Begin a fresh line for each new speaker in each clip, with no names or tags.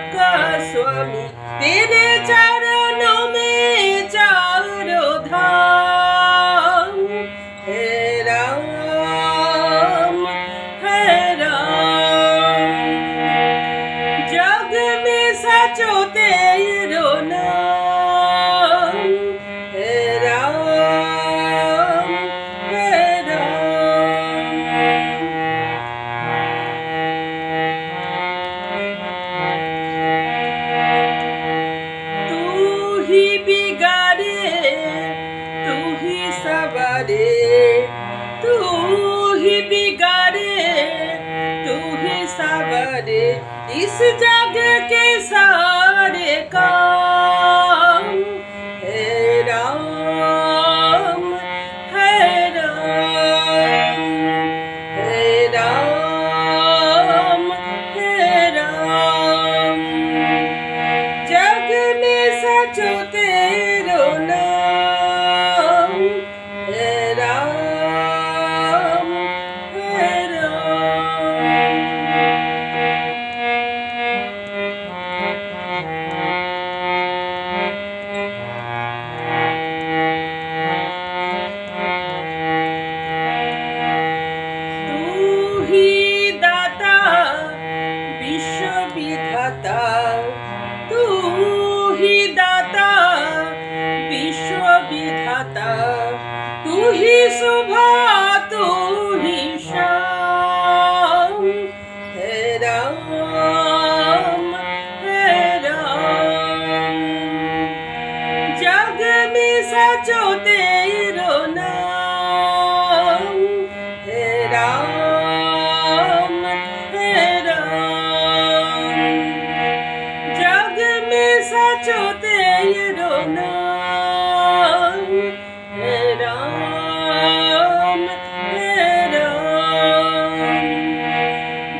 का स्वामी, तेरे चरणों में चारों धाम। हे राम जग में सचो तेरो नाम। हे राम तू ही बिगाड़े तू ही सवारे, तू ही बिगाड़े तू ही सवारे इस जग के सारे काम। हे राम हे राम हे राम हे राम जग में सचो तेरो नाम। हे राम हे राम तू ही दाता विश्व विधाता, तू ही दाता विश्व विधाता, तू ही सुबह तू ही शाम। हे राम जग में सचो तेरो नाम। हे राम जग में सचो तेरो नाम। हे राम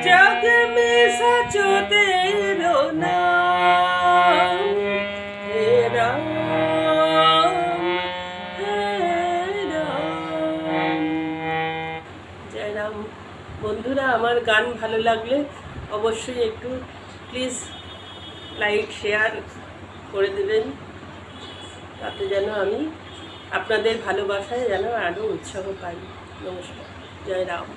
जग में सचो तेरो नाम। हे राम জয় রাম। বন্ধুরা, আমার গান ভালো লাগলে অবশ্যই একটু প্লিজ লাইক শেয়ার করে দেবেন, তাতে যেন আমি আপনাদের ভালোবাসায় যেন আরও উৎসাহ পাই। নমস্কার, জয় রাম।